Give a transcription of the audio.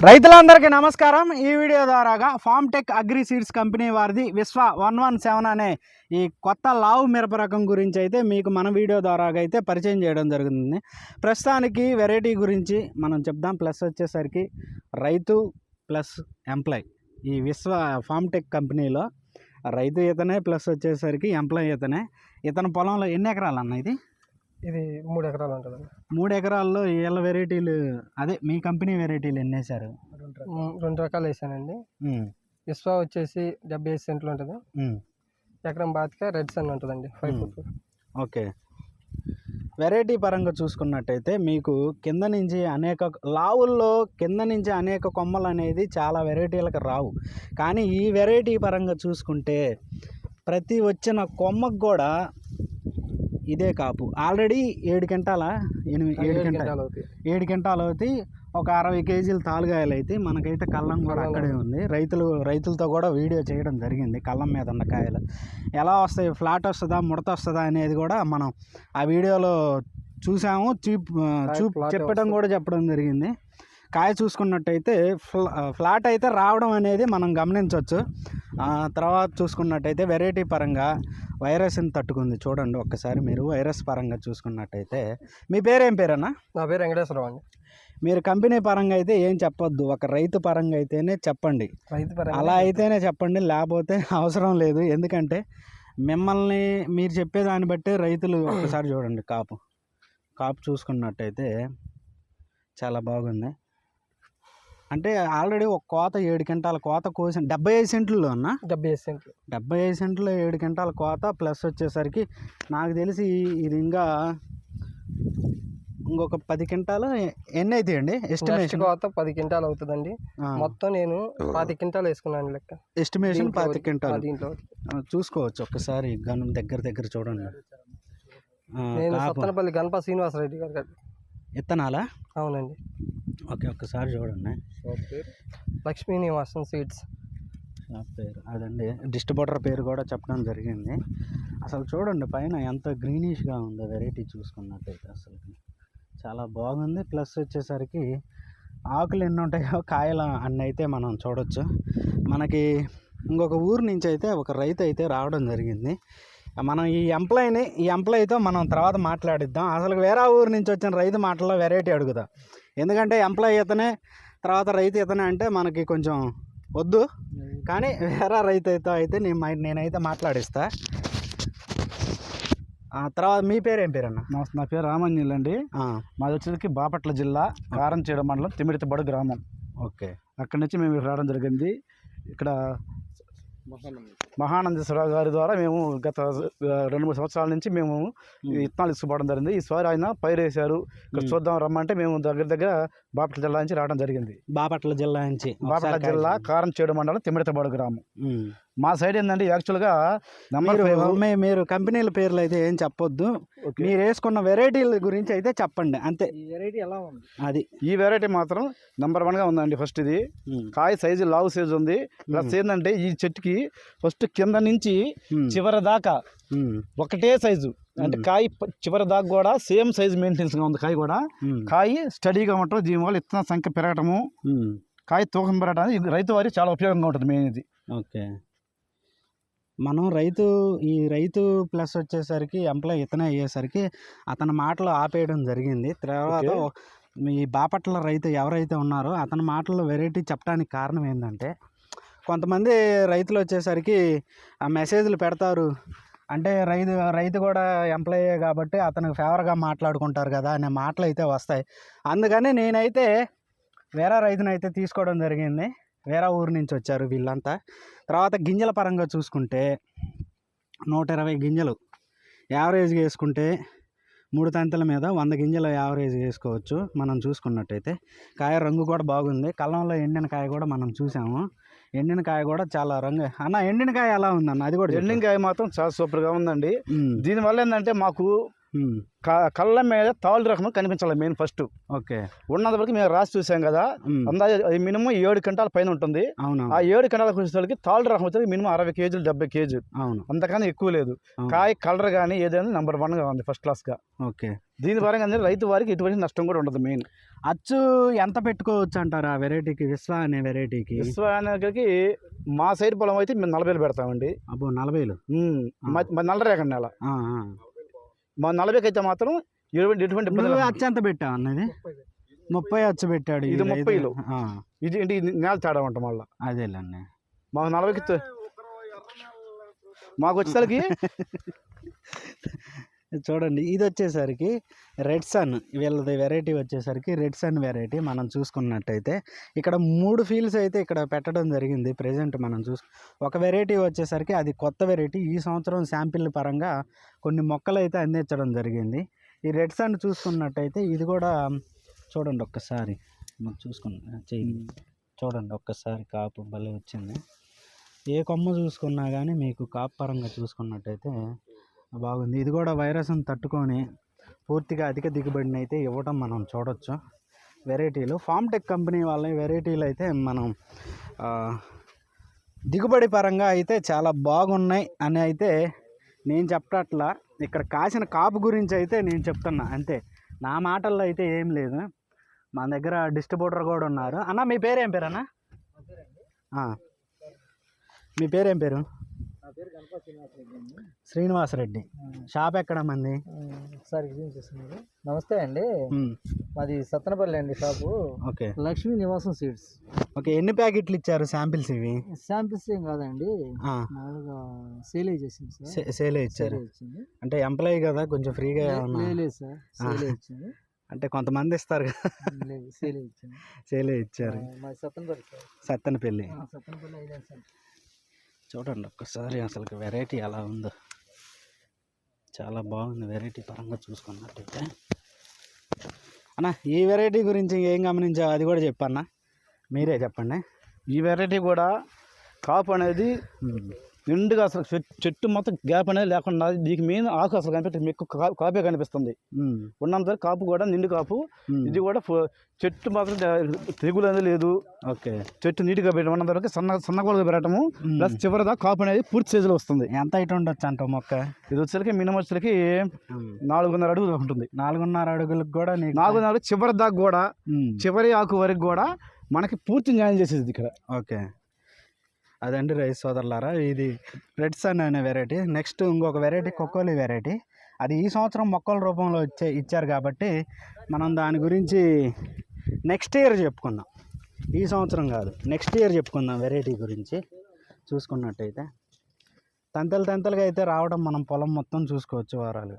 రైతులందరికీ నమస్కారం. ఈ వీడియో ద్వారాగా farm tech agri seeds company వారిది విశ్వ 117 అనే ఈ కొత్త లావు మిరప రకం గురించి అయితే మీకు మన వీడియో ద్వారాగా అయితే పరిచయం చేయడం జరుగుతుంది. ప్రస్తుతానికి వెరైటీ గురించి మనం చెప్దాం. ప్లస్ వచ్చేసరికి రైతు ప్లస్ ఎంప్లాయ్ ఈ విశ్వ ఫార్మ్ టెక్ కంపెనీలో రైతు ఇతనే, ప్లస్ వచ్చేసరికి ఎంప్లాయ్ ఇతనే. ఇతని పొలంలో ఎన్ని ఎకరాలు అన్న ఇది? ఇది 3 ఎకరాలు ఉంటుందండి. 3 ఎకరాల్లో వీళ్ళ వెరైటీలు అదే మీ కంపెనీ వెరైటీలు ఎన్ని వేశారు? 2 రకాలు వేసానండి. విశ్వ వచ్చేసి 75 సెంట్లు ఉంటుంది. ఎకరం బాతిక రెడ్ సన్ ఉంటుందండి 5 ఫుట్. ఓకే. వెరైటీ పరంగా చూసుకున్నట్టయితే మీకు కింద నుంచి అనేక లావుల్లో కింద నుంచి అనేక కొమ్మలు అనేది చాలా వెరైటీలకు రావు. కానీ ఈ వెరైటీ పరంగా చూసుకుంటే ప్రతి వచ్చిన కొమ్మకు కూడా ఇదే కాపు. ఆల్రెడీ 7 క్వింటాలు అవుతాయి. ఒక 60 కేజీలు తాలుగాయలు అయితే మనకైతే కళ్ళం కూడా అక్కడే ఉంది. రైతులతో కూడా వీడియో చేయడం జరిగింది. కళ్ళం మీద ఉన్న కాయలు ఎలా వస్తాయి, ఫ్లాట్ వస్తుందా, ముడత వస్తుందా అనేది కూడా మనం ఆ వీడియోలో చూసాము. చెప్పడం జరిగింది. కాయ చూసుకున్నట్టయితే ఫ్లాట్ అయితే రావడం అనేది మనం గమనించవచ్చు. తర్వాత చూసుకున్నట్టయితే వెరైటీ పరంగా వైరస్ని తట్టుకుంది. చూడండి ఒక్కసారి మీరు వైరస్ పరంగా చూసుకున్నట్టయితే. మీ పేరేం పేరన్నా? నా పేరు వెంకటేశ్వరరావు అండి. మీరు కంపెనీ పరంగా అయితే ఏం చెప్పొద్దు, ఒక రైతు పరంగా అయితేనే చెప్పండి. అలా అయితేనే చెప్పండి, లేకపోతే అవసరం లేదు. ఎందుకంటే మిమ్మల్ని మీరు చెప్పేదాన్ని బట్టి రైతులు ఒక్కసారి చూడండి. కాపు చూసుకున్నట్టయితే చాలా బాగుంది. అంటే ఆల్రెడీ ఒక కోత 7 క్వింటాల కోత కోసిన 75 సెంట్లలో అన్న 75 సెంట్లో 7 క్వింటాల కోత. ప్లస్ వచ్చేసరికి నాకు తెలిసి ఇది ఇంకొక 10 క్వింటాలు ఎన్ని అవుతాయండి ఎస్టిమేషన్? కోత 10 క్వింటాలు అవుతుందండి. మొత్తం నేను 20 క్వింటాలు వేసుకున్నాను లెక్క. Estimation 10 quintal. దీంట్లో చూసుకోవచ్చు ఒక్కసారి దగ్గర చూడండి. నేను సత్తనపల్లి గణప శ్రీనివాసరెడ్డి గారు ఇత్తనాలా? అవునండి. ఓకే, ఒక్కసారి చూడండి. లక్ష్మీ నివాసం సీడ్స్ పేరు అదండి. డిస్ట్రిబ్యూటర్ పేరు కూడా చెప్పడం జరిగింది. అసలు చూడండి పైన ఎంత గ్రీనిష్గా ఉందో వెరైటీ చూసుకున్నట్టయితే అసలు చాలా బాగుంది. ప్లస్ వచ్చేసరికి ఆకులు ఎన్ని ఉంటాయో కాయలు అన్నీ అయితే మనం చూడవచ్చు. మనకి ఇంకొక ఊరు నుంచి అయితే ఒక రైతు అయితే రావడం జరిగింది. మనం ఈ ఎంప్లాయ్తో మనం తర్వాత మాట్లాడిద్దాం. అసలు వేరే ఊరు నుంచి వచ్చిన రైతు మాటల్లో వెరైటీ అడుగుదాం. ఎందుకంటే ఎంప్లాయ్ ఇతనే, తర్వాత రైతు ఇతనే అంటే మనకి కొంచెం వద్దు. కానీ వేరే రైతు అయితే నేనైతే మాట్లాడిస్తా. తర్వాత మీ పేరు ఏం పేరు అన్న? నా పేరు రామన్యులు అండి. మాది వచ్చేసరికి బాపట్ల జిల్లా కారంచేడు మండలం తిమిడితబడు గ్రామం. ఓకే. అక్కడి నుంచి మేము రావడం జరిగింది. ఇక్కడ మహానందేశ్వరరావు గారి ద్వారా మేము గత 2-3 సంవత్సరాల నుంచి మేము విత్తనాలు ఇసుకోవడం జరిగింది. ఈసారి ఆయన పైరు వేశారు. ఇక్కడ చూద్దాం రమ్మంటే మేము దగ్గర బాపట్ల జిల్లా నుంచి రావడం జరిగింది. బాపట్ల జిల్లా కారంచేడు మండలం తిమిడితబడు గ్రామం. మా సైడ్ ఏంటంటే యాక్చువల్గా మీరు కంపెనీల పేర్లు అయితే ఏం చెప్పొద్దు. మీరు వేసుకున్న వెరైటీల గురించి అయితే చెప్పండి అంతే. ఈ వెరైటీ ఎలా ఉంది? అది ఈ వెరైటీ మాత్రం నెంబర్ 1గా ఉందండి. ఫస్ట్ ఇది కాయ సైజు లావు సైజు ఉంది. ప్లస్ ఏంటంటే ఈ చెట్టుకి ఫస్ట్ కింద నుంచి చివరి దాకా ఒకటే సైజు, అంటే కాయ చివరి దాకా కూడా సేమ్ సైజు మెయింటెనెన్స్గా ఉంది. కాయ స్టడీగా ఉంటుంది. దీనివల్ల ఇత్తన సంఖ్య పెరగటము, కాయ తూకం పెరగడానికి రైతు వారికి చాలా ఉపయోగంగా ఉంటుంది మెయిన్ ఇది. ఓకే. మనం రైతు ప్లస్ వచ్చేసరికి ఎంప్లాయ్ ఇతనే అయ్యేసరికి అతని మాటలు ఆపేయడం జరిగింది. తర్వాత ఈ బాపట్ల రైతు ఎవరైతే ఉన్నారో అతని మాటల్లో వెరైటీ చెప్పడానికి కారణం ఏంటంటే కొంతమంది రైతులు వచ్చేసరికి ఆ మెసేజ్లు పెడతారు. అంటే రైతు కూడా ఎంప్లాయే కాబట్టి అతనికి ఫేవర్గా మాట్లాడుకుంటారు కదా అనే మాటలు అయితే వస్తాయి. అందుకని నేనైతే వేరే రైతుని అయితే తీసుకోవడం జరిగింది. వేరే ఊరు నుంచి వచ్చారు వీళ్ళంతా. తర్వాత గింజల పరంగా చూసుకుంటే 120 గింజలు యావరేజ్గా వేసుకుంటే 3 తంతల మీద 100 గింజలు యావరేజ్గా వేసుకోవచ్చు. మనం చూసుకున్నట్టయితే కాయ రంగు కూడా బాగుంది. కళ్ళంలో ఎండిన కాయ కూడా మనం చూసాము. ఎండిన కాయ కూడా చాలా రంగు. అన్న ఎండిన కాయ ఎలా ఉందన్న? అది కూడా ఎండిన కాయ మాత్రం చాలా సూపర్గా ఉందండి. దీనివల్ల ఏంటంటే మాకు కళ్ళ మీద తాళ్ళు రకం కనిపించాలి మెయిన్ ఫస్ట్. ఓకే. ఉన్నంత వరకు మేము రాసి చూసాం కదా, అందాజ మినిమం 7 క్వింటాల పైన ఉంటుంది. ఆ 7 క్వింటాల వచ్చేసరికి తాళ్ళు రకం వచ్చేసరికి మినిమం 60 కేజీలు 70 కేజీలు. అంతకన్నా ఎక్కువ లేదు. కాయ కలర్ కానీ ఏదైనా నెంబర్ 1గా ఉంది, ఫస్ట్ క్లాస్గా. ఓకే. దీని పరంగా రైతు వారికి ఎటువంటి నష్టం కూడా ఉండదు మెయిన్. అచ్చు ఎంత పెట్టుకోవచ్చు అంటారు ఆ వెరైటీకి, విశ్వ అనే వెరైటీకి? విశ్వానికి మా సైడ్ పొలం అయితే మేము 40 పెడతామండి. అబ్బో 40. మరి నల్లరేగడి నెల మా 40కి అయితే మాత్రం ఎటువంటి ఇబ్బంది నువ్వు లేదు. అచ్చు ఎంత పెట్టావు అన్నది? 30 అచ్చు పెట్టాడు. ఇది ఈ 30లో. ఆ, ఇది నేల తేడా ఉంటాం మళ్ళీ అదేలేండి. మాకు 40కి మాకు వచ్చేసరికి చూడండి, ఇది వచ్చేసరికి రెడ్ సన్, వీళ్ళది వెరైటీ వచ్చేసరికి రెడ్ సన్ వెరైటీ. మనం చూసుకున్నట్టయితే ఇక్కడ 3 ఫీల్డ్స్ అయితే ఇక్కడ పెట్టడం జరిగింది. ప్రజెంట్ మనం ఒక వెరైటీ వచ్చేసరికి అది కొత్త వెరైటీ. ఈ సంవత్సరం శాంపిల్ పరంగా కొన్ని మొక్కలు అయితే అందించడం జరిగింది. ఈ రెడ్ సన్ చూసుకున్నట్టయితే ఇది కూడా చూడండి ఒక్కసారి, చూడండి ఒక్కసారి, కాపు భలే వచ్చింది. ఏ కొమ్మ చూసుకున్నా కానీ మీకు కాపు పరంగా చూసుకున్నట్టయితే బాగుంది. ఇది కూడా వైరస్ని తట్టుకొని పూర్తిగా అధిక దిగుబడిని అయితే ఇవ్వడం మనం చూడొచ్చు. వెరైటీలు ఫామ్ టెక్ కంపెనీ వాళ్ళ వెరైటీలు అయితే మనం దిగుబడి పరంగా అయితే చాలా బాగున్నాయి అని అయితే నేను చెప్పట్లా. ఇక్కడ కాసిన కాపు గురించి అయితే నేను చెప్తున్నా అంతే, నా మాటల్లో అయితే ఏం లేదు. మన దగ్గర డిస్ట్రిబ్యూటర్ కూడా ఉన్నారు. అన్న మీ పేరేం పేరు అన్న? మీ పేరేం పేరు? శ్రీనివాసరెడ్డి. షాప్ ఎక్కడ మంది? ఒకసారి చూస్తున్నారు. నమస్తే అండి, మాది సత్తనపల్లి అండి షాపు. ఓకే, లక్ష్మీ నివాసం సీడ్స్. ఓకే, ఎన్ని ప్యాకెట్లు ఇచ్చారు శాంపిల్స్? ఇవి శాంపిల్స్ ఏం కాదండి, మామూలుగా సేల్ చేసింది సార్. సేలే ఇచ్చారు అంటే ఎంప్లాయీ కదా, కొంచెం ఫ్రీగా లేదు సార్, సేల్ ఇచ్చింది. అంటే కొంతమంది ఇస్తారు కదా, సేల్ ఇచ్చింది. సేలే ఇచ్చారు. సత్తనపల్లి సార్, సత్తెనపల్లి. సత్తనపల్లి ఐదు సార్. చూడండి ఒక్కసారి అసలు వెరైటీ ఎలా ఉందో, చాలా బాగుంది వెరైటీ పరంగా చూసుకున్నట్టయితే. అన్న ఈ వెరైటీ గురించి ఏం గమనించావు అది కూడా చెప్పన్నా, మీరే చెప్పండి. ఈ వెరైటీ కూడా కాపు అనేది నిండుగా అసలు చెట్టు మొత్తం గ్యాప్ అనేది లేకుండా దీనికి మెయిన్ ఆకు అసలు కనిపెట్టి మీకు కాపే కనిపిస్తుంది. ఉన్నంత కాపు కూడా నిండు కాపు. ఇది కూడా చెట్టు మాత్రం తెగులు అనేది లేదు. ఓకే, చెట్టు నీట్గా పెట్టడం ఉన్నంత వరకు సన్నగోలుగా పెట్టడము ప్లస్ చివరిదా కాపు అనేది పూర్తి సైజులో వస్తుంది. ఎంత హైట్ ఉండొచ్చు అంటావు మొక్క? ఇది వచ్చేసరికి మినిమం వచ్చేసరికి 4.5 అడుగులు ఉంటుంది. 4.5 అడుగులకు కూడా 4.5 అడుగు చివరి దాకా కూడా, చివరి ఆకు వరకు కూడా మనకి పూర్తి న్యాయం చేసేది ఇక్కడ. ఓకే, అదండి రైస్ సోదరులారా, ఇది రెడ్ సన్ అనే వెరైటీ. నెక్స్ట్ ఇంకొక వెరైటీ కొక్కోలి వెరైటీ. అది ఈ సంవత్సరం మొక్కల రూపంలో ఇచ్చారు కాబట్టి మనం దాని గురించి నెక్స్ట్ ఇయర్ చెప్పుకుందాం. ఈ సంవత్సరం కాదు, నెక్స్ట్ ఇయర్ చెప్పుకుందాం వెరైటీ గురించి. చూసుకున్నట్టయితే తంతలుగా అయితే రావడం మనం పొలం మొత్తం చూసుకోవచ్చు వారాలు.